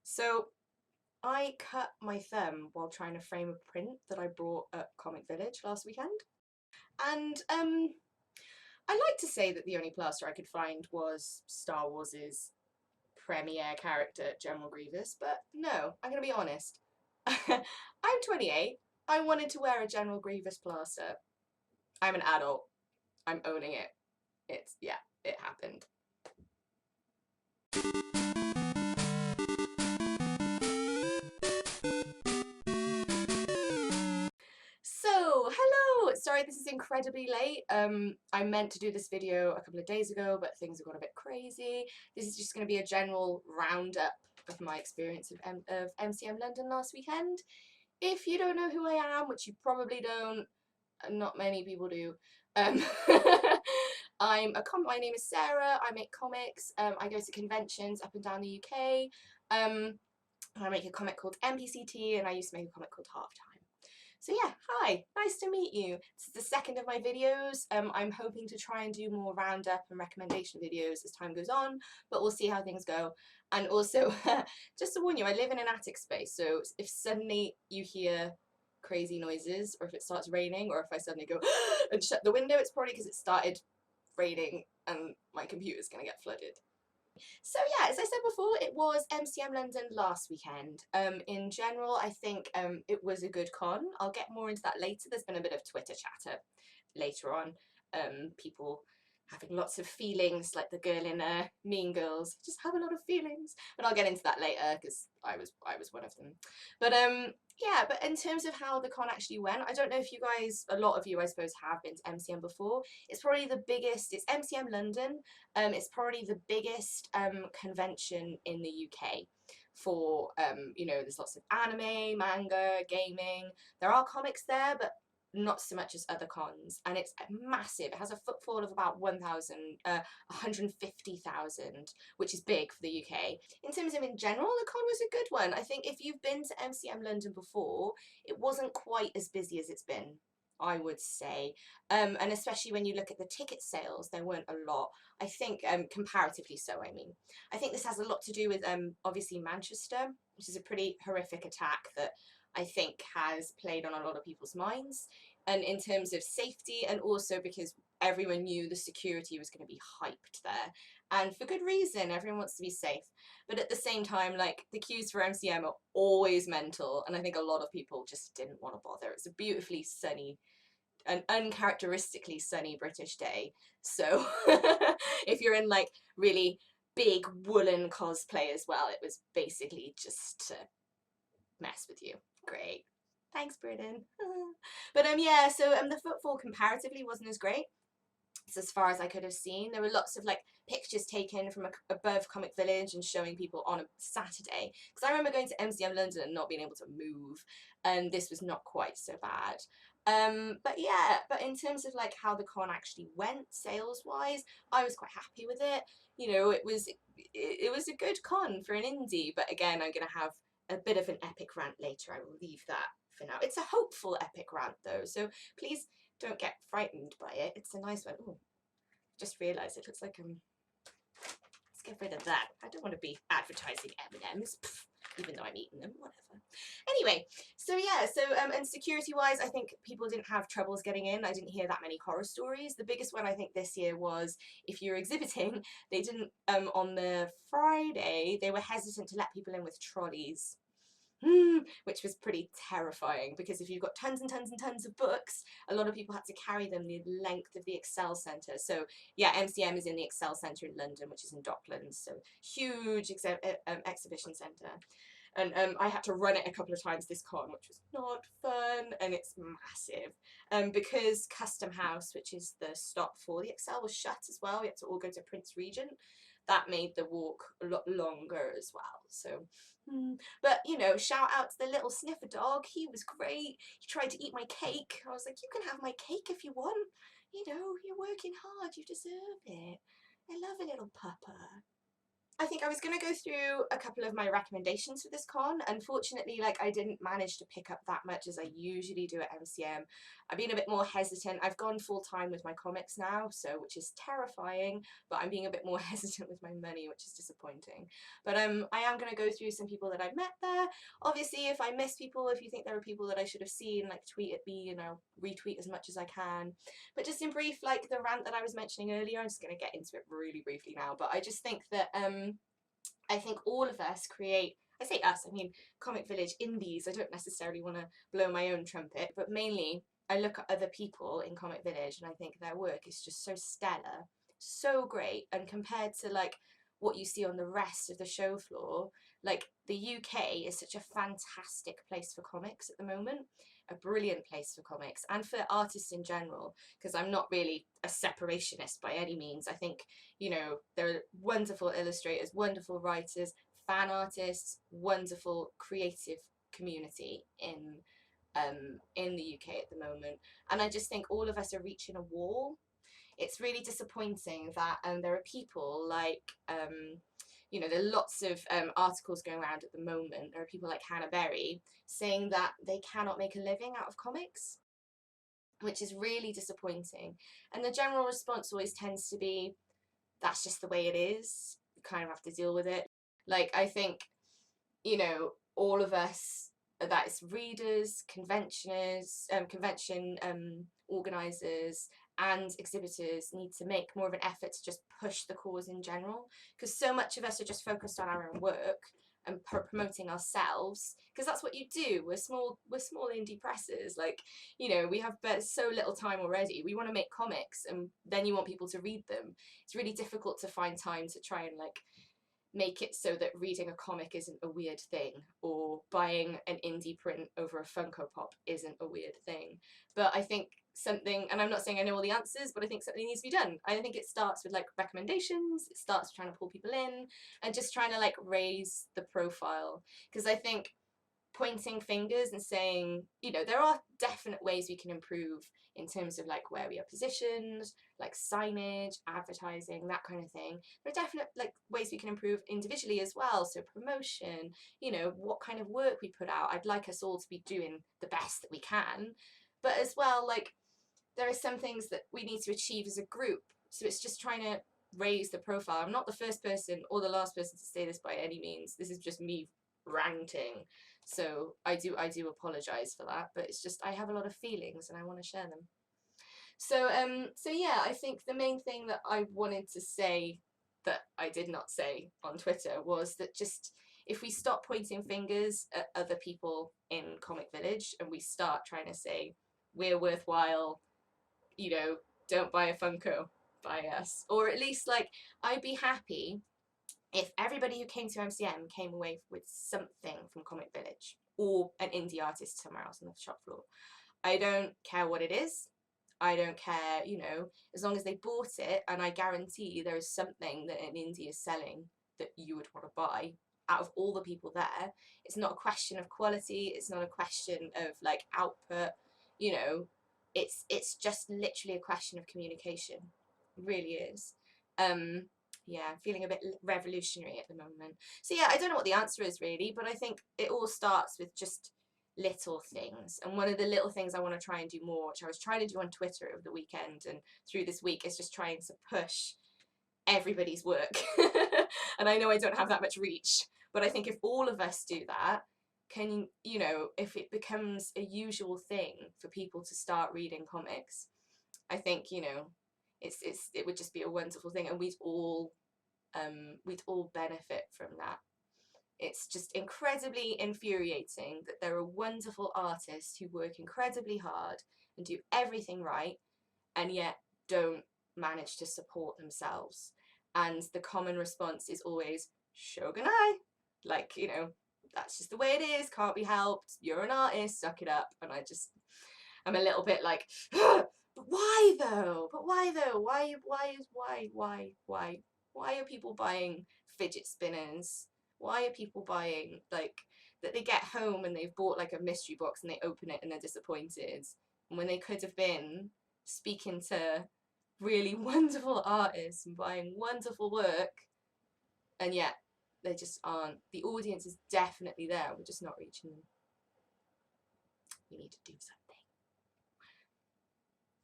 So I cut my thumb while trying to frame a print that I bought at Comic Village last weekend. And I like to say that the only plaster I could find was Star Wars's premiere character, General Grievous, but no, I'm going to be honest. I'm 28. I wanted to wear a General Grievous plaster. I'm an adult. I'm owning it. Yeah, it happened. So, hello! Sorry this is incredibly late. I meant to do this video a couple of days ago, but things have got a bit crazy. This is just going to be a general roundup of my experience of MCM London last weekend. If you don't know who I am, which you probably don't, not many people do, my name is Sarah, I make comics, I go to conventions up and down the UK, I make a comic called MPCT, and I used to make a comic called Halftime. So yeah, hi, nice to meet you. This is the second of my videos. I'm hoping to try and do more roundup and recommendation videos as time goes on, but we'll see how things go. And also, just to warn you, I live in an attic space, so if suddenly you hear crazy noises, or if it starts raining, or if I suddenly go and shut the window, it's probably because it started raining and my computer's gonna get flooded. So yeah, as I said before, it was MCM London last weekend. In general, I think it was a good con. I'll get more into that later. There's been a bit of Twitter chatter later on. People having lots of feelings, like the girl in Mean Girls, just have a lot of feelings. But I'll get into that later because I was one of them. But yeah, but in terms of how the con actually went, I don't know if you guys, a lot of you I suppose, have been to MCM before. It's probably the biggest, it's MCM London, it's probably the biggest convention in the UK for, you know, there's lots of anime, manga, gaming. There are comics there, but not so much as other cons, and it's massive. It has a footfall of about 150,000, which is big for the UK. In terms of in general, the con was a good one. I think if you've been to MCM London before, it wasn't quite as busy as it's been, I would say. And especially when you look at the ticket sales, there weren't a lot. I think comparatively so, I mean. I think this has a lot to do with obviously Manchester, which is a pretty horrific attack that I think has played on a lot of people's minds, and in terms of safety, and also because everyone knew the security was going to be hyped there, and for good reason. Everyone wants to be safe, but at the same time, like, the queues for MCM are always mental, and I think a lot of people just didn't want to bother. It's a beautifully sunny, an uncharacteristically sunny British day, so if you're in like really big woolen cosplay as well, it was basically just to mess with you. Great. Thanks, Britain. But yeah, so the footfall comparatively wasn't as great. So as far as I could have seen, there were lots of like pictures taken from above Comic Village and showing people on a Saturday. Because I remember going to MCM London and not being able to move, and this was not quite so bad. But yeah, but in terms of like how the con actually went sales wise, I was quite happy with it. You know, it was a good con for an indie. But again, I'm gonna have a bit of an epic rant later. I will leave that for now. It's a hopeful epic rant though, so please don't get frightened by it. It's a nice one. Oh, just realised it looks like let's get rid of that. I don't want to be advertising M&Ms, even though I'm eating them, whatever. Anyway, so yeah, so and security-wise, I think people didn't have troubles getting in. I didn't hear that many horror stories. The biggest one I think this year was if you're exhibiting, they didn't, on the Friday, they were hesitant to let people in with trolleys. Which was pretty terrifying, because if you've got tons and tons and tons of books, a lot of people had to carry them the length of the Excel Centre. So yeah, MCM is in the Excel Centre in London, which is in Docklands, so huge exhibition centre. And I had to run it a couple of times this con, which was not fun, and it's massive. Because Custom House, which is the stop for the Excel, was shut as well. We had to all go to Prince Regent. That made the walk a lot longer as well. So, but you know, shout out to the little sniffer dog. He was great. He tried to eat my cake. I was like, you can have my cake if you want. You know, you're working hard. You deserve it. I love a little pupper. I think I was going to go through a couple of my recommendations for this con. Unfortunately, like, I didn't manage to pick up that much as I usually do at MCM. I've been a bit more hesitant. I've gone full time with my comics now, so, which is terrifying, but I'm being a bit more hesitant with my money, which is disappointing. But I am going to go through some people that I've met there. Obviously, if I miss people, if you think there are people that I should have seen, like, tweet at me, and I'll retweet as much as I can. But just in brief, like the rant that I was mentioning earlier, I'm just going to get into it really briefly now, but I just think that I think all of us create, I say us, I mean Comic Village indies. I don't necessarily want to blow my own trumpet, but mainly I look at other people in Comic Village and I think their work is just so stellar, so great, and compared to like what you see on the rest of the show floor, like the UK is such a fantastic place for comics at the moment, a brilliant place for comics and for artists in general, because I'm not really a separationist by any means. I think, you know, there are wonderful illustrators, wonderful writers, fan artists, wonderful creative community in the UK at the moment. And I just think all of us are reaching a wall. It's really disappointing that there are people like, you know, there are lots of articles going around at the moment. There are people like Hannah Berry saying that they cannot make a living out of comics, which is really disappointing. And the general response always tends to be, that's just the way it is. You kind of have to deal with it. Like, I think, you know, all of us, that is readers, convention organisers and exhibitors, need to make more of an effort to just push the cause in general, because so much of us are just focused on our own work and promoting ourselves, because that's what you do. We're small indie presses, like, you know, we have so little time already. We want to make comics and then you want people to read them. It's really difficult to find time to try and like make it so that reading a comic isn't a weird thing, or buying an indie print over a Funko Pop isn't a weird thing. But I think something, and I'm not saying I know all the answers, but I think something needs to be done. I think it starts with like recommendations, it starts with trying to pull people in and just trying to like raise the profile, because I think pointing fingers and saying, you know, there are definite ways we can improve in terms of like where we are positioned, like signage, advertising, that kind of thing. There are definite like ways we can improve individually as well. So promotion, you know, what kind of work we put out. I'd like us all to be doing the best that we can. But as well, like, there are some things that we need to achieve as a group. So it's just trying to raise the profile. I'm not the first person or the last person to say this by any means. This is just me ranting. So I do apologize for that, but it's just I have a lot of feelings and I want to share them. So yeah, I think the main thing that I wanted to say that I did not say on Twitter was that just if we stop pointing fingers at other people in Comic Village and we start trying to say we're worthwhile, you know, don't buy a Funko, buy us. Or at least like I'd be happy if everybody who came to MCM came away with something from Comic Village or an indie artist somewhere else on the shop floor. I don't care what it is. I don't care, you know, as long as they bought it, and I guarantee there is something that an indie is selling that you would want to buy out of all the people there. It's not a question of quality, it's not a question of like output, you know, it's just literally a question of communication. It really is. Yeah, I'm feeling a bit revolutionary at the moment. So yeah, I don't know what the answer is really, but I think it all starts with just little things. And one of the little things I want to try and do more, which I was trying to do on Twitter over the weekend and through this week, is just trying to push everybody's work. And I know I don't have that much reach, but I think if all of us do that, can, you know, if it becomes a usual thing for people to start reading comics, I think, you know, it would just be a wonderful thing, and we'd all benefit from that. It's just incredibly infuriating that there are wonderful artists who work incredibly hard and do everything right and yet don't manage to support themselves. And the common response is always shogunai, like, you know, that's just the way it is, can't be helped, you're an artist, suck it up. And I'm a little bit like, but why though? Why are people buying fidget spinners? Why are people buying, like, that they get home and they've bought like a mystery box and they open it and they're disappointed, and when they could have been speaking to really wonderful artists and buying wonderful work, and yet they just aren't. The audience is definitely there, we're just not reaching them. We need to do something.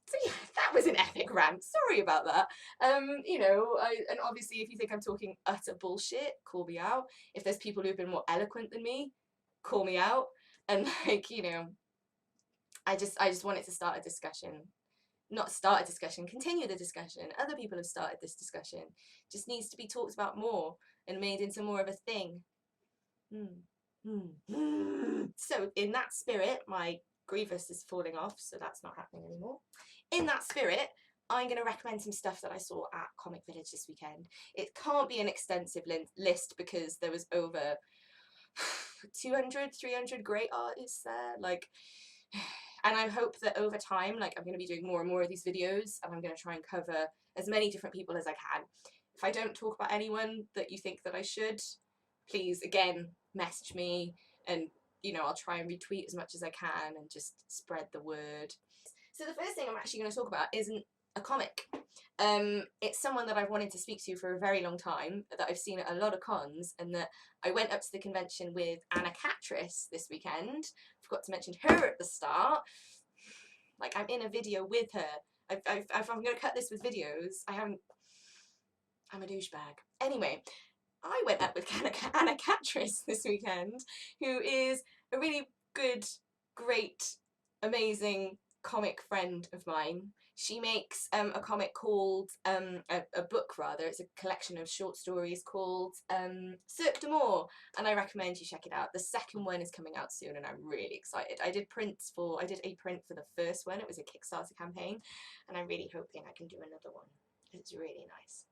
So yeah, that was an epic rant. Sorry about that. You know, and obviously if you think I'm talking utter bullshit, call me out. If there's people who've been more eloquent than me, call me out. And like, you know, I just wanted to start a discussion. Not start a discussion, continue the discussion. Other people have started this discussion. Just needs to be talked about more and made into more of a thing. So in that spirit, my Grievous is falling off, so that's not happening anymore. In that spirit, I'm going to recommend some stuff that I saw at Comic Village this weekend. It can't be an extensive list because there was over 200, 300 great artists there. Like, and I hope that over time, like, I'm going to be doing more and more of these videos, and I'm going to try and cover as many different people as I can. If I don't talk about anyone that you think that I should, please, again, message me, and, you know, I'll try and retweet as much as I can and just spread the word. So the first thing I'm actually going to talk about isn't a comic. It's someone that I've wanted to speak to for a very long time, that I've seen at a lot of cons, and that I went up to the convention with Anna Catris this weekend. Forgot to mention her at the start. Like, I'm in a video with her. If I'm going to cut this with videos, I'm a douchebag. Anyway, I went up with Anna Catris this weekend, who is a really good, great, amazing comic friend of mine. She makes a comic called, a book rather, it's a collection of short stories called Cirque d'Amour, and I recommend you check it out. The second one is coming out soon and I'm really excited. I did a print for the first one, it was a Kickstarter campaign, and I'm really hoping I can do another one. It's really nice.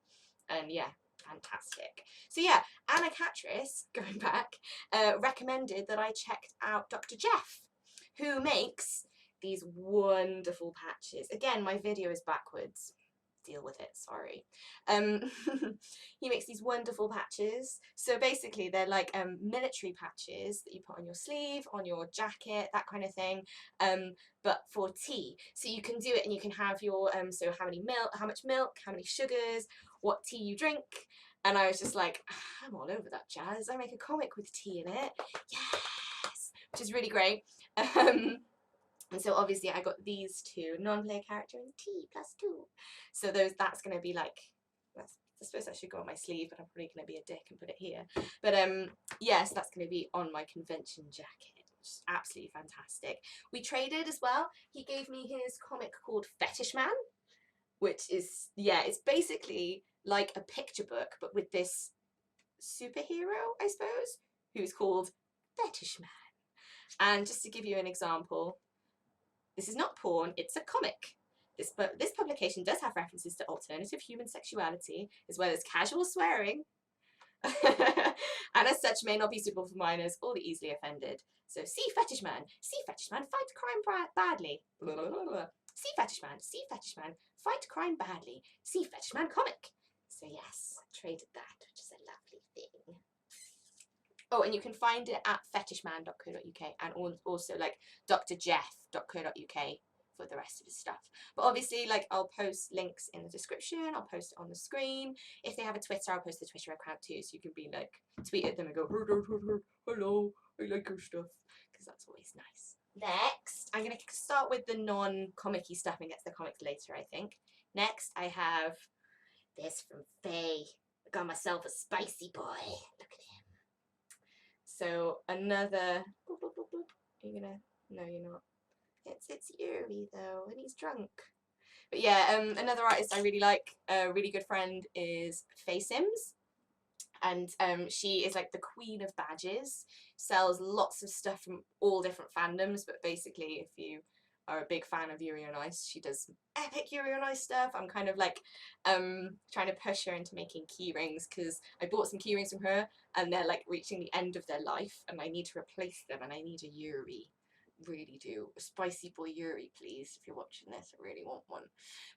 And yeah, fantastic. So yeah, Anna Catris, going back, recommended that I checked out Dr. Jeff, who makes these wonderful patches. Again, my video is backwards. Deal with it, sorry. He makes these wonderful patches. So basically they're like military patches that you put on your sleeve, on your jacket, that kind of thing, but for tea. So you can do it and you can have your, so how much milk, how many sugars, what tea you drink. And I was just like, I'm all over that jazz. I make a comic with tea in it. Yes! Which is really great. And so obviously I got these two, non-player character and T+2. So that's going to be like, I suppose that should go on my sleeve, but I'm probably going to be a dick and put it here. But yes, that's going to be on my convention jacket, which is absolutely fantastic. We traded as well. He gave me his comic called Fetish Man, which is, yeah, it's basically like a picture book, but with this superhero, I suppose, who's called Fetish Man. And just to give you an example, this is not porn, it's a comic. This publication does have references to alternative human sexuality, as well as casual swearing, and as such may not be suitable for minors or the easily offended. So see Fetish Man, fight crime badly. Blah, blah, blah, blah. See Fetish Man, fight crime badly. See Fetish Man comic. So yes, I traded that, which is a lovely thing. Oh, and you can find it at fetishman.co.uk and also like drjeff.co.uk for the rest of his stuff. But obviously, like, I'll post links in the description, I'll post it on the screen. If they have a Twitter, I'll post the Twitter account too, so you can be like, tweet at them and go, hello, I like your stuff, because that's always nice. Next, I'm going to start with the non-comic-y stuff and get to the comics later, I think. Next, I have this from Faye. I got myself a spicy boy. Look at him. So another, boop, boop, boop, boop. Are you gonna, no you're not. It's Yuri though, and he's drunk. But yeah, another artist I really like, a really good friend, is Faye Sims. And she is like the queen of badges, sells lots of stuff from all different fandoms, but basically if you are a big fan of Yuri on Ice, she does some epic Yuri on Ice stuff. I'm kind of like trying to push her into making key rings, because I bought some key rings from her and they're like reaching the end of their life and I need to replace them, and I need a Yuri. Really do. A spicy boy Yuri, please, if you're watching this. I really want one.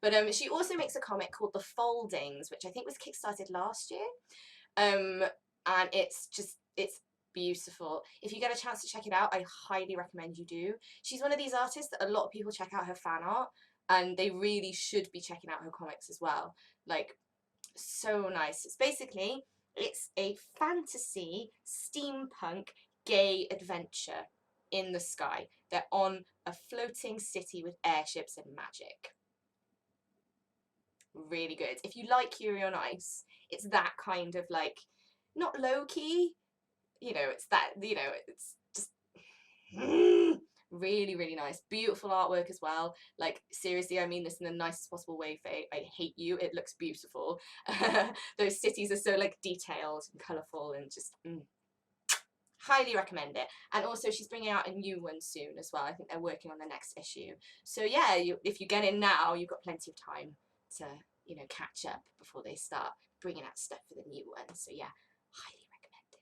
But she also makes a comic called The Foldings, which I think was kickstarted last year. And it's beautiful. If you get a chance to check it out, I highly recommend you do. She's one of these artists that a lot of people check out her fan art, and they really should be checking out her comics as well. Like, so nice. It's basically It's a fantasy, steampunk, gay adventure in the sky. They're on a floating city with airships and magic. Really good. If you like Yuri on Ice, it's that kind of like, not low key, you know, it's that, you know, it's just really, really nice. Beautiful artwork as well. Like, seriously, I mean this in the nicest possible way, Faye. I hate you. It looks beautiful. Those cities are so like detailed and colourful and just highly recommend it. And also she's bringing out a new one soon as well. I think they're working on the next issue. So yeah, if you get in now, you've got plenty of time to, you know, catch up before they start bringing out stuff for the new one. So yeah, highly recommend it.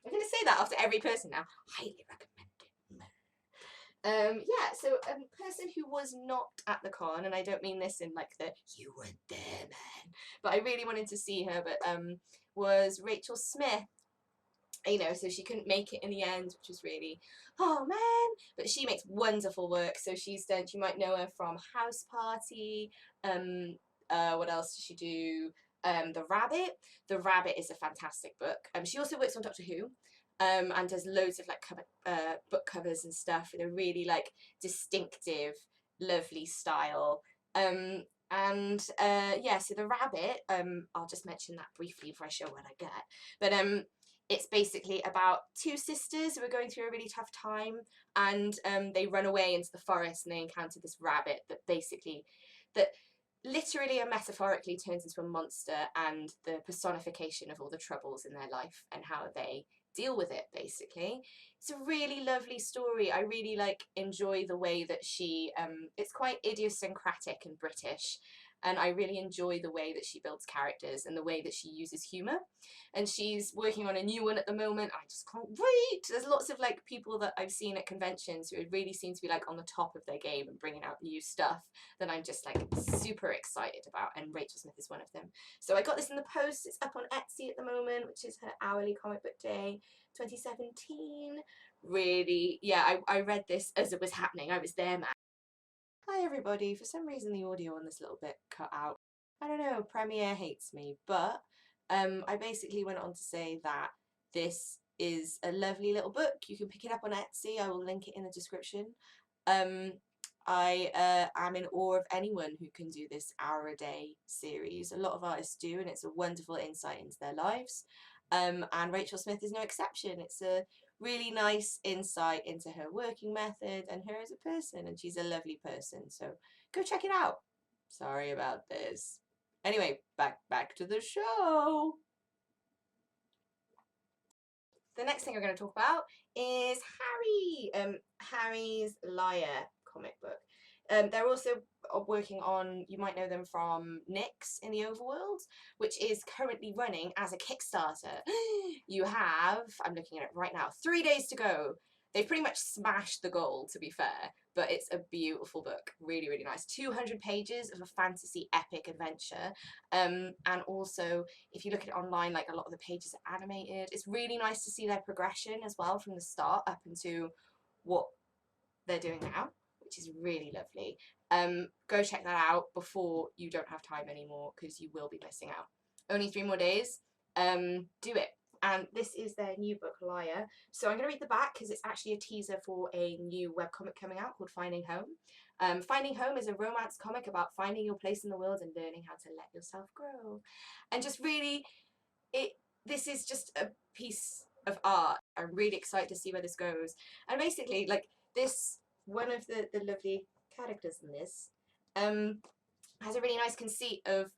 I'm going to say that after every person now. Highly recommend it. Yeah, so a person who was not at the con, and I don't mean this in like the you weren't there, man, but I really wanted to see her, but was Rachel Smith. You know, so she couldn't make it in the end, which was really, oh man, but she makes wonderful work. So she's done, you might know her from House Party, what else does she do? The Rabbit is a fantastic book. She also works on Doctor Who, and does loads of like book covers and stuff with a really like distinctive, lovely style. And yeah, so The Rabbit, I'll just mention that briefly before I show what I get, but it's basically about two sisters who are going through a really tough time, and they run away into the forest and they encounter this rabbit that basically, that literally and metaphorically turns into a monster and the personification of all the troubles in their life and how they deal with it, basically. It's a really lovely story. I really like enjoy the way that she, it's quite idiosyncratic and British, and I really enjoy the way that she builds characters and the way that she uses humour. And she's working on a new one at the moment. I just can't wait. There's lots of like people that I've seen at conventions who really seem to be like on the top of their game and bringing out new stuff that I'm just like super excited about, and Rachel Smith is one of them. So I got this in the post. It's up on Etsy at the moment, which is her hourly comic book day 2017. Really, yeah, I read this as it was happening. I was there, man. Hi everybody. For some reason the audio on this little bit cut out. I don't know, Premiere hates me, but I basically went on to say that this is a lovely little book. You can pick it up on Etsy. I will link it in the description. I am in awe of anyone who can do this hour a day series. A lot of artists do, and it's a wonderful insight into their lives. And Rachel Smith is no exception. It's a really nice insight into her working method and her as a person, and she's a lovely person, so go check it out. Sorry about this. Anyway, back to the show. The next thing we're going to talk about is Harry, Harry's Liar comic book. They're also working on, you might know them from Nyx in the Overworld, which is currently running as a Kickstarter. You have, I'm looking at it right now, 3 days to go. They've pretty much smashed the goal, to be fair, but it's a beautiful book. Really, really nice. 200 pages of a fantasy epic adventure. And also, if you look at it online, like a lot of the pages are animated. It's really nice to see their progression as well from the start up into what they're doing now, which is really lovely. Go check that out before you don't have time anymore, because you will be missing out. Only 3 more days. Do it. And this is their new book, Liar. So I'm going to read the back because it's actually a teaser for a new webcomic coming out called Finding Home. Finding Home is a romance comic about finding your place in the world and learning how to let yourself grow. And just really, this is just a piece of art. I'm really excited to see where this goes. And basically, like this, one of the lovely characters in this has a really nice conceit of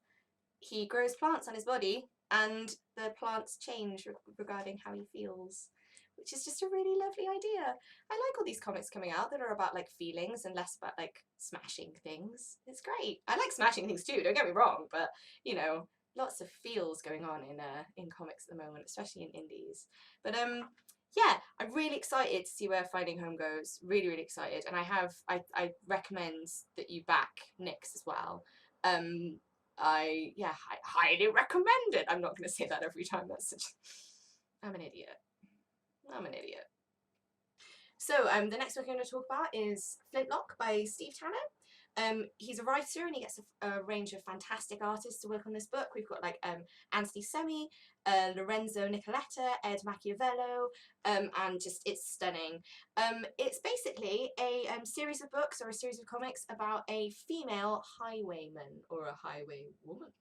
he grows plants on his body and the plants change regarding how he feels, which is just a really lovely idea. I like all these comics coming out that are about like feelings and less about like smashing things. It's great. I like smashing things too, don't get me wrong, but you know, lots of feels going on in comics at the moment, especially in indies. But yeah, I'm really excited to see where Finding Home goes. Really, really excited. And I recommend that you back Nyx as well. I highly recommend it. I'm not going to say that every time. That's such. I'm an idiot. I'm an idiot. So the next book I'm going to talk about is Flintlock by Steve Tanner. He's a writer and he gets a range of fantastic artists to work on this book. We've got like Anthony Semi, Lorenzo Nicoletta, Ed Machiavello, and just it's stunning. It's basically a series of books or a series of comics about a female highwayman or a highway woman.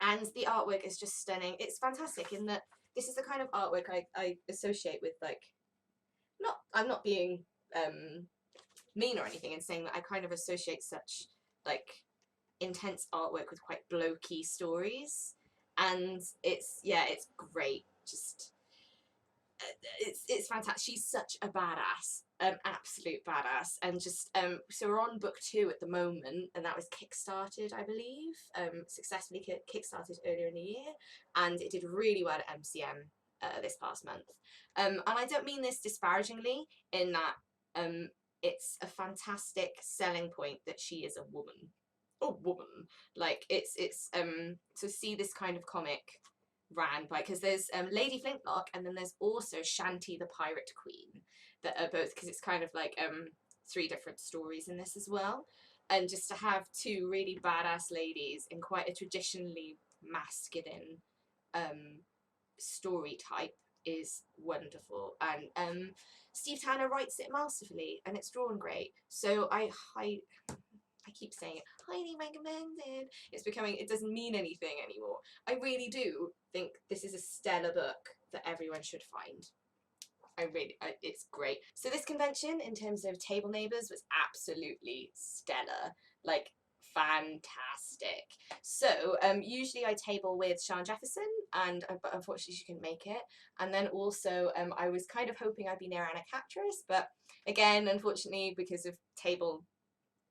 And the artwork is just stunning. It's fantastic in that this is the kind of artwork I associate with, like, I'm not being mean or anything in saying that I kind of associate such like intense artwork with quite blokey stories, and it's great. Just it's fantastic. She's such a badass, absolute badass, and just so we're on book 2 at the moment, and that was kickstarted, I believe, successfully kickstarted earlier in the year, and it did really well at MCM this past month. And I don't mean this disparagingly, in that it's a fantastic selling point that she is a woman. Like it's to see this kind of comic ran by, because there's Lady Flintlock and then there's also Shanty the Pirate Queen, that are both, because it's kind of like 3 different stories in this as well, and just to have 2 really badass ladies in quite a traditionally masculine story type is wonderful. And Steve Tanner writes it masterfully and it's drawn great, so I keep saying it, highly recommended. It's becoming, it doesn't mean anything anymore. I really do think this is a stellar book that everyone should find. It's great. So this convention, in terms of table neighbours, was absolutely stellar, like fantastic. So usually I table with Sian Jefferson, and but unfortunately she couldn't make it. And then also I was kind of hoping I'd be near Anna Captris, but again, unfortunately, because of table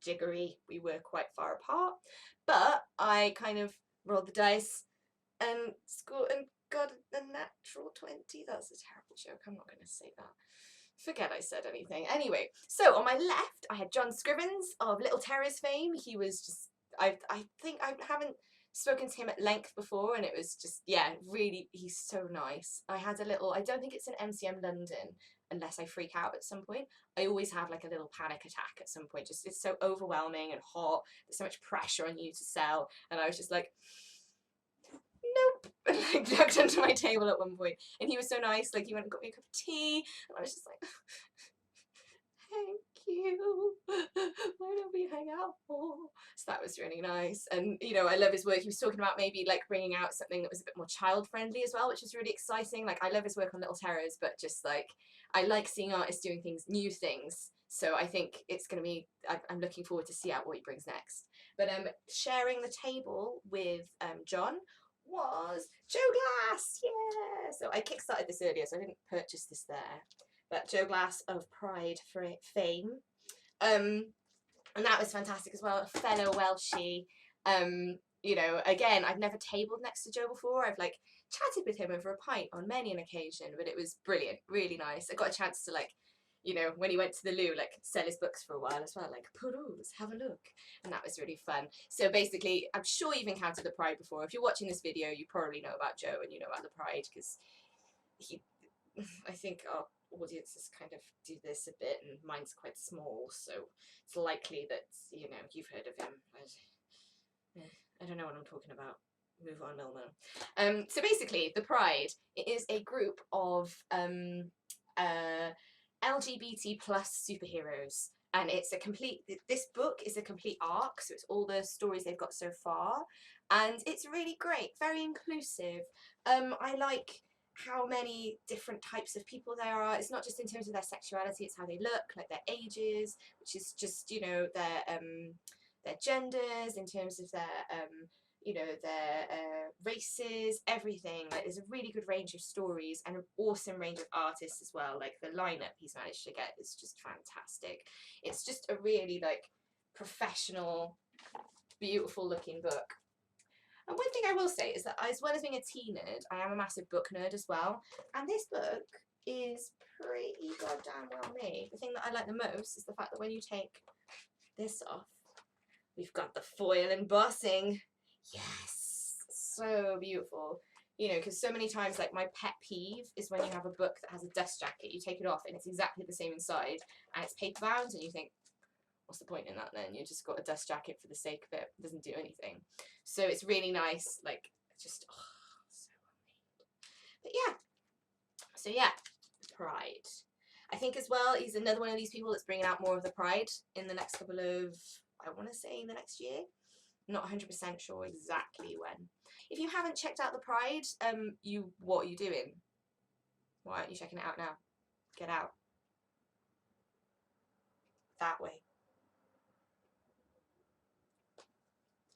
jiggery, we were quite far apart. But I kind of rolled the dice and scored and got a natural 20. That's a terrible joke. I'm not going to say that. Forget I said anything. Anyway, so on my left, I had John Scrivens of Little Terrors fame. He was just, I think I haven't spoken to him at length before, and it was just, yeah, really, he's so nice. I had a little, I don't think it's an MCM London, unless I freak out at some point. I always have like a little panic attack at some point. Just, it's so overwhelming and hot. There's so much pressure on you to sell. And I was just like, nope, and like ducked under my table at one point. And he was so nice, like he went and got me a cup of tea, and I was just like, thank you, why don't we hang out more? So that was really nice. And you know, I love his work. He was talking about maybe like bringing out something that was a bit more child friendly as well, which was really exciting. Like I love his work on Little Terrors, but just like I like seeing artists doing things, new things. So I think it's going to be, I'm looking forward to see out what he brings next. But sharing the table with John was Joe Glass, yeah! So I kickstarted this earlier, so I didn't purchase this there. But Joe Glass of Pride fame. And that was fantastic as well, a fellow Welshie. You know, again, I've never tabled next to Joe before. I've like chatted with him over a pint on many an occasion, but it was brilliant, really nice. I got a chance to like, you know, when he went to the loo, like sell his books for a while as well, like peruse, have a look, and that was really fun. So basically, I'm sure you've encountered the Pride before. If you're watching this video, you probably know about Joe and you know about the Pride, because I think our audiences kind of do this a bit, and mine's quite small, so it's likely that, you know, you've heard of him. I don't know what I'm talking about. Move on, Milmo. So basically, the Pride, it is a group of LGBT plus superheroes, and it's a complete, this book is a complete arc, so it's all the stories they've got so far, and it's really great, very inclusive. I like how many different types of people there are. It's not just in terms of their sexuality, it's how they look, like their ages, which is just, you know, their genders, in terms of their you know, their races, everything. Like there's a really good range of stories and an awesome range of artists as well. Like the lineup he's managed to get is just fantastic. It's just a really like professional, beautiful looking book. And one thing I will say is that as well as being a tea nerd, I am a massive book nerd as well. And this book is pretty goddamn well made. The thing that I like the most is the fact that when you take this off, we've got the foil embossing. Yes, so beautiful. You know, because so many times, like, my pet peeve is when you have a book that has a dust jacket, you take it off and it's exactly the same inside and it's paper bound and you think, what's the point in that then? You just got a dust jacket for the sake of it. It doesn't do anything. So it's really nice, like, just, oh, so well made. But yeah, so yeah, Pride. I think as well, he's another one of these people that's bringing out more of the Pride in the next couple of, I want to say in the next year. Not 100% sure exactly when. If you haven't checked out the Pride, what are you doing? Why aren't you checking it out now? Get out. That way.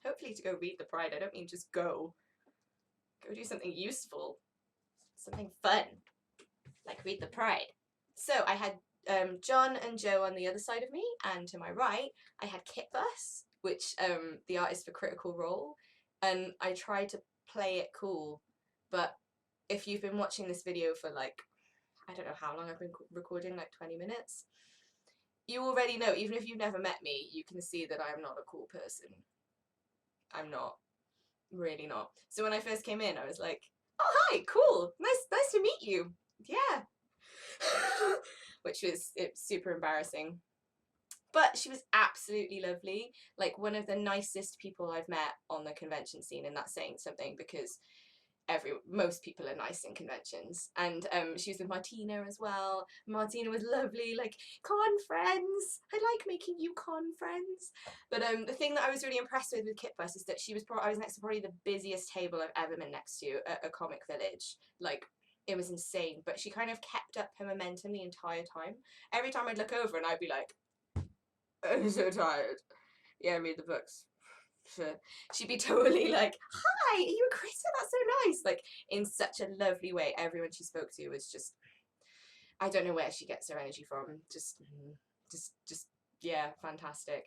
Hopefully to go read the Pride. I don't mean just go. Go do something useful. Something fun. Like read the Pride. So I had John and Joe on the other side of me, and to my right I had Kit Bus, which the artist for Critical Role, and I tried to play it cool, but if you've been watching this video for like, I don't know how long I've been recording, like 20 minutes, you already know, even if you've never met me, you can see that I'm not a cool person. I'm not. Really not. So when I first came in, I was like, oh hi, cool, nice to meet you. Yeah. Which was super embarrassing. But she was absolutely lovely, like one of the nicest people I've met on the convention scene, and that's saying something because most people are nice in conventions. And she was with Martina as well. Martina was lovely, like, con friends, I like making you con friends. But the thing that I was really impressed with Kit Bus is that I was next to probably the busiest table I've ever been next to at a comic village. Like, it was insane, but she kind of kept up her momentum the entire time. Every time I'd look over and I'd be like, I'm so tired. Yeah, read the books. She'd be totally like, hi, are you a critter? That's so nice. Like, in such a lovely way. Everyone she spoke to was just, I don't know where she gets her energy from. Just, yeah, fantastic.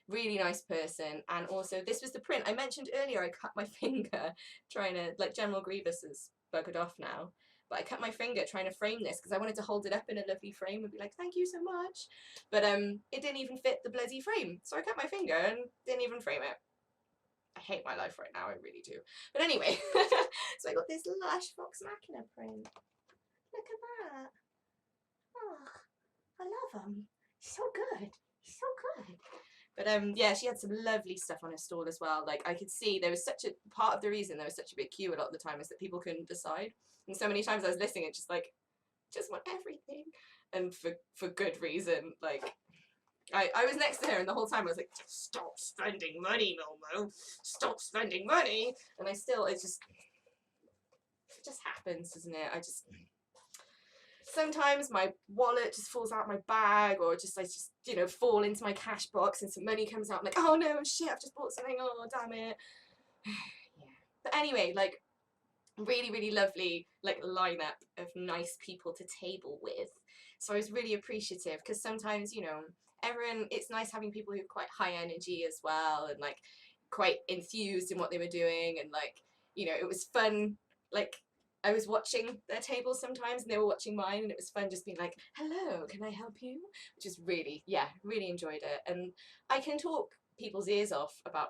Really nice person. And also, this was the print. I mentioned earlier I cut my finger trying to, like, General Grievous is buggered off now. But I cut my finger trying to frame this because I wanted to hold it up in a lovely frame and be like, thank you so much. But it didn't even fit the bloody frame. So I cut my finger and didn't even frame it. I hate my life right now, I really do. But anyway, so I got this lush Vox Machina print. Look at that. Oh, I love him. He's so good. He's so good. But yeah, she had some lovely stuff on her stall as well. Like, I could see there was such a, part of the reason there was such a big queue a lot of the time is that people couldn't decide. And so many times I was listening and just like, just want everything. And for good reason. Like, I was next to her and the whole time I was like, stop spending money, Momo. Stop spending money. And it just happens, doesn't it? Sometimes my wallet just falls out my bag, or I just, you know, fall into my cash box and some money comes out. I'm like, oh no, shit, I've just bought something. Oh, damn it. Yeah. But anyway, like, really, really lovely, like, lineup of nice people to table with. So I was really appreciative because sometimes, you know, everyone, it's nice having people who have quite high energy as well and like quite enthused in what they were doing, and like, you know, it was fun. Like, I was watching their tables sometimes and they were watching mine, and it was fun just being like, hello, can I help you? Which is really, yeah, really enjoyed it. And I can talk people's ears off about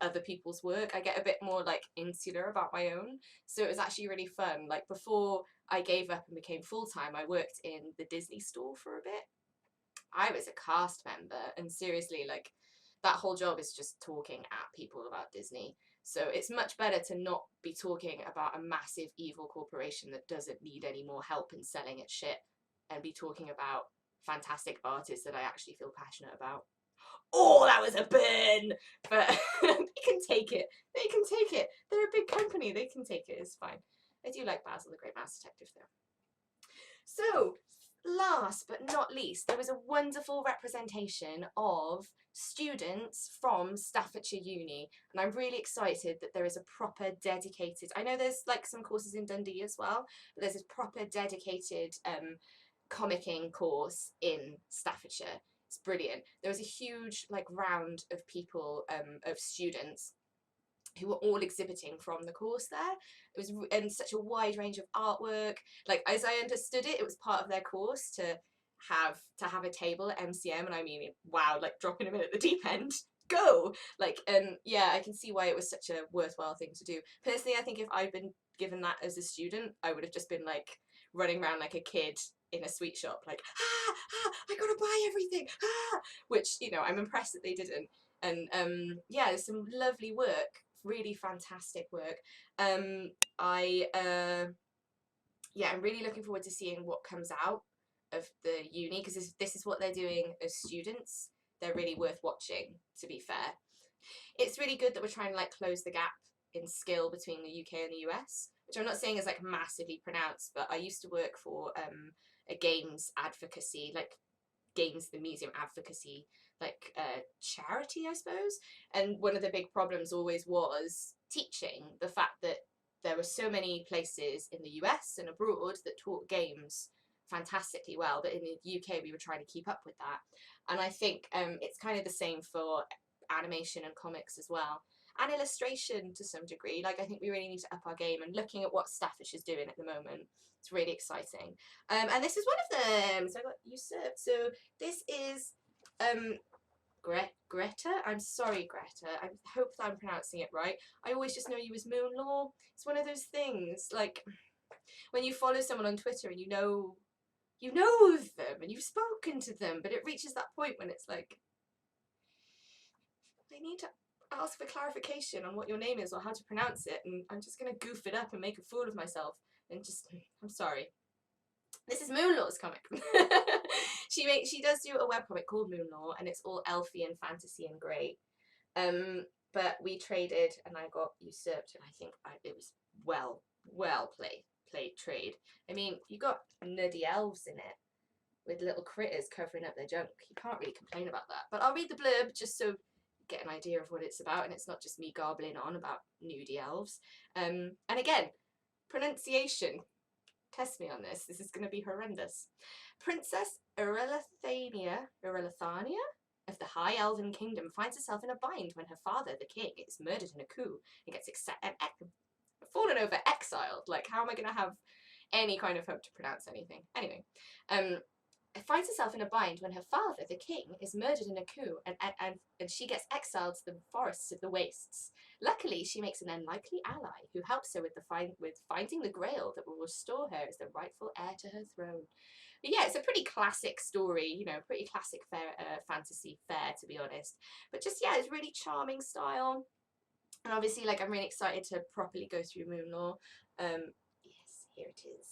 other people's work. I get a bit more like insular about my own, so it was actually really fun. Like, before I gave up and became full-time, I worked in the Disney store for a bit. I was a cast member, and seriously, like, that whole job is just talking at people about Disney. So it's much better to not be talking about a massive evil corporation that doesn't need any more help in selling its shit, and be talking about fantastic artists that I actually feel passionate about. Oh, that was a burn! But they can take it. They can take it. They're a big company. They can take it. It's fine. I do like Basil the Great Mouse Detective, though. So, last but not least, there was a wonderful representation of students from Staffordshire Uni, and I'm really excited that there is a proper dedicated, I know there's like some courses in Dundee as well, but there's a proper dedicated comicking course in Staffordshire. It's brilliant. There was a huge like round of people, of students who were all exhibiting from the course there. It was in such a wide range of artwork. Like, as I understood it, it was part of their course to have a table at MCM, and I mean, wow, like dropping them in at the deep end. Go! Like, and yeah, I can see why it was such a worthwhile thing to do. Personally, I think if I'd been given that as a student, I would have just been like, running around like a kid in a sweet shop, like, I gotta buy everything, which, you know, I'm impressed that they didn't. And yeah, there's some lovely work, really fantastic work. Yeah, I'm really looking forward to seeing what comes out of the uni, because this is what they're doing as students. They're really worth watching, to be fair. It's really good that we're trying to like close the gap in skill between the UK and the US, which I'm not saying is like massively pronounced, but I used to work for a games advocacy, like games, the museum advocacy, like charity, I suppose. And one of the big problems always was teaching, the fact that there were so many places in the US and abroad that taught games fantastically well, but in the UK we were trying to keep up with that. And I think it's kind of the same for animation and comics as well, and illustration to some degree. Like, I think we really need to up our game, and looking at what Staffish is doing at the moment, it's really exciting. And this is one of them. So I got usurped. So this is Greta. I'm sorry, Greta. I hope that I'm pronouncing it right. I always just know you as Moonlaw. It's one of those things, like when you follow someone on Twitter and you know them and you've spoken to them, but it reaches that point when it's like, I need to ask for clarification on what your name is or how to pronounce it, and I'm just gonna goof it up and make a fool of myself and just, I'm sorry. This is Moonlaw's comic. She does do a webcomic called Moonlaw, and it's all elfy and fantasy and great. But we traded and I got usurped, and I think it was well played trade. I mean, you got nerdy elves in it with little critters covering up their junk. You can't really complain about that. But I'll read the blurb just so you get an idea of what it's about, and it's not just me garbling on about nudie elves. And again, pronunciation. Test me on this. This is going to be horrendous. Princess Irelathania of the High Elven Kingdom finds herself in a bind when her father, the king, is murdered in a coup and gets fallen over, exiled. Like, how am I going to have any kind of hope to pronounce anything? Anyway, finds herself in a bind when her father, the king, is murdered in a coup, and she gets exiled to the forests of the wastes. Luckily, she makes an unlikely ally who helps her with finding the grail that will restore her as the rightful heir to her throne. But yeah, it's a pretty classic story, you know, pretty classic fantasy fare, to be honest. But just, yeah, it's really charming style. And obviously, like, I'm really excited to properly go through Moonlaw. Yes, here it is.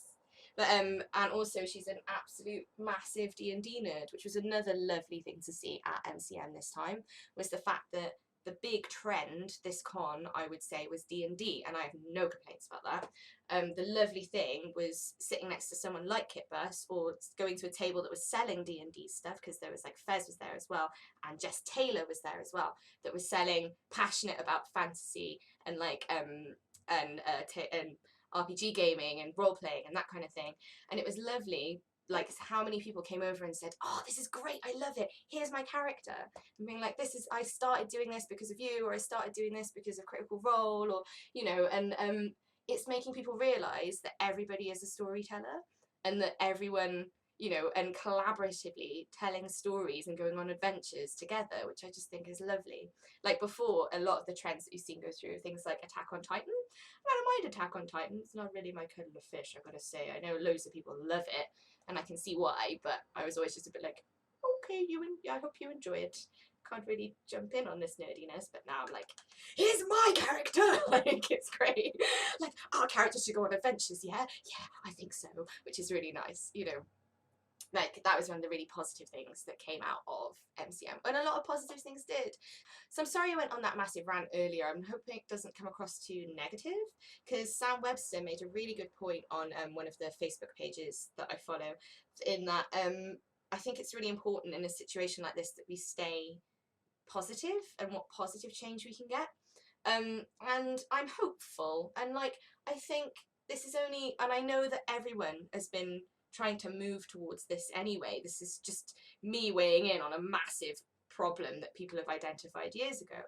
But and also she's an absolute massive D&D nerd, which was another lovely thing to see at MCM this time, was the fact that the big trend this con, I would say, was D&D, and I have no complaints about that. The lovely thing was sitting next to someone like Kit Bus, or going to a table that was selling D&D stuff, because there was like Fez was there as well, and Jess Taylor was there as well, that was selling, passionate about fantasy and like and RPG gaming and role playing and that kind of thing. And it was lovely, like, how many people came over and said, oh, this is great, I love it, here's my character. And being like, I started doing this because of you, or I started doing this because of Critical Role, or, you know, and it's making people realise that everybody is a storyteller, and that everyone, you know, and collaboratively telling stories and going on adventures together, which I just think is lovely. Like, before, a lot of the trends that you've seen go through, things like Attack on Titan. I don't mind Attack on Titan, it's not really my kettle of fish, I've got to say. I know loads of people love it, and I can see why, but I was always just a bit like, okay, I hope you enjoy it. Can't really jump in on this nerdiness, but now I'm like, here's my character! Like, it's great. Like, our characters should go on adventures, yeah? Yeah, I think so, which is really nice, you know. Like, that was one of the really positive things that came out of MCM, and a lot of positive things did. So I'm sorry I went on that massive rant earlier. I'm hoping it doesn't come across too negative, because Sam Webster made a really good point on one of the Facebook pages that I follow, in that I think it's really important in a situation like this that we stay positive, and what positive change we can get. And I'm hopeful, and like, I think this is only, and I know that everyone has been trying to move towards this anyway. This is just me weighing in on a massive problem that people have identified years ago,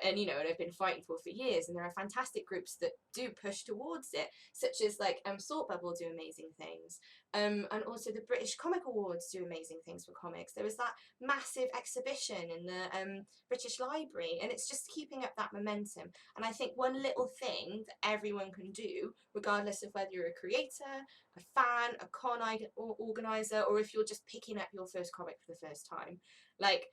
and you know, and I've been fighting for years, and there are fantastic groups that do push towards it, such as like Salt Bubble do amazing things, and also the British Comic Awards do amazing things for comics. There was that massive exhibition in the British Library, and it's just keeping up that momentum. And I think one little thing that everyone can do, regardless of whether you're a creator, a fan, a con organizer, or if you're just picking up your first comic for the first time. Like,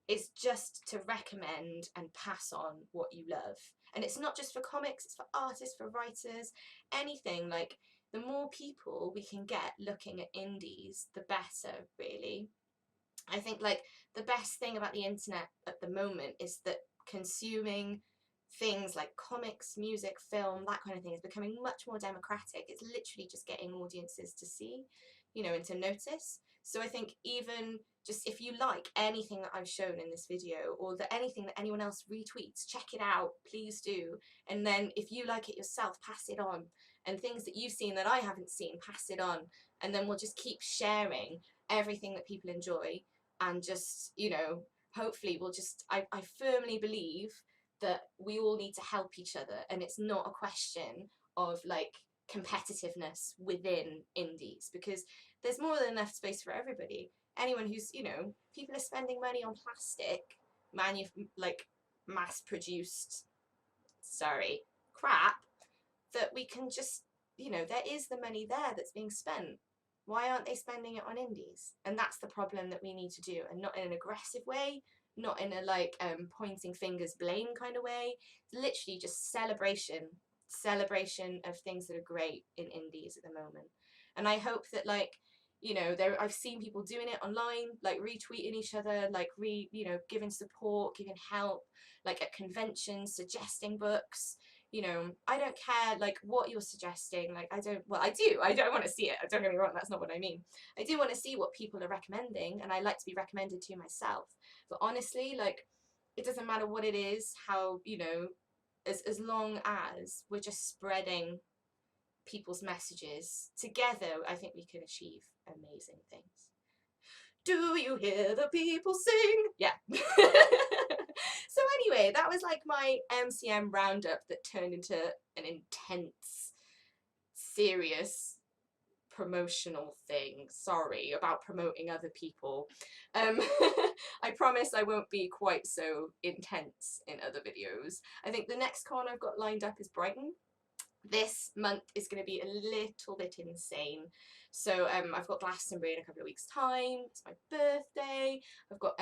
it's just to recommend and pass on what you love. And it's not just for comics, it's for artists, for writers, anything. Like, the more people we can get looking at indies, the better, really. I think, like, the best thing about the internet at the moment is that consuming things like comics, music, film, that kind of thing is becoming much more democratic. It's literally just getting audiences to see, you know, and to notice. So I think even just if you like anything that I've shown in this video, or that anything that anyone else retweets, check it out, please do. And then if you like it yourself, pass it on. And things that you've seen that I haven't seen, pass it on. And then we'll just keep sharing everything that people enjoy, and just, you know, hopefully we'll just, I firmly believe that we all need to help each other, and it's not a question of like competitiveness within indies, because there's more than enough space for everybody. Anyone who's, you know, people are spending money on plastic, like mass produced, sorry, crap, that we can just, you know, there is the money there that's being spent. Why aren't they spending it on indies? And that's the problem that we need to do, and not in an aggressive way, not in a like pointing fingers blame kind of way. It's literally just celebration of things that are great in indies at the moment. And I hope that, like, you know, I've seen people doing it online, like retweeting each other, like you know, giving support, giving help, like at conventions, suggesting books. You know, I don't care like what you're suggesting. Like, I do. I don't want to see it. Don't get me wrong, that's not what I mean. I do want to see what people are recommending, and I like to be recommended to myself. But honestly, like, it doesn't matter what it is, how, you know, as long as we're just spreading people's messages together, I think we can achieve amazing things. Do you hear the people sing? Yeah. So anyway, that was like my MCM roundup that turned into an intense, serious promotional thing. Sorry about promoting other people. I promise I won't be quite so intense in other videos. I think the next con I've got lined up is Brighton. This month is going to be a little bit insane. So I've got Glastonbury in a couple of weeks' time. It's my birthday. I've got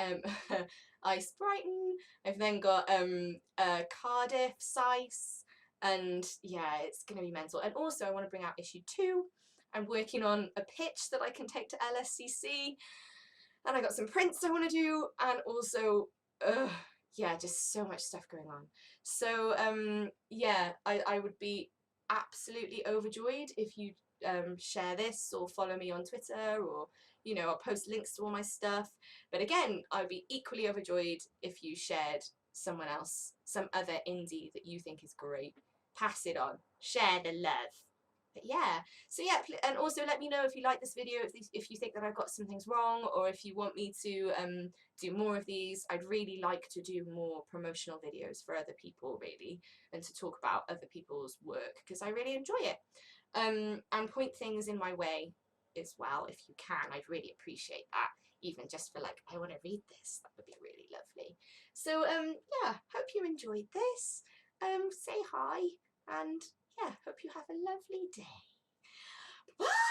Ice Brighton. I've then got Cardiff, Sice, and yeah, it's going to be mental. And also I want to bring out issue 2. I'm working on a pitch that I can take to LSCC, and I got some prints I want to do, and also yeah, just so much stuff going on. So yeah, I would be absolutely overjoyed if you share this or follow me on Twitter, or, you know, I'll post links to all my stuff. But again, I'd be equally overjoyed if you shared someone else, some other indie that you think is great. Pass it on, share the love. But yeah, so yeah, and also let me know if you like this video, if you think that I've got some things wrong, or if you want me to do more of these. I'd really like to do more promotional videos for other people, really, and to talk about other people's work, because I really enjoy it. And point things in my way as well, if you can. I'd really appreciate that, even just for like, I want to read this, that would be really lovely. So yeah, hope you enjoyed this. Say hi, and yeah, hope you have a lovely day. Bye!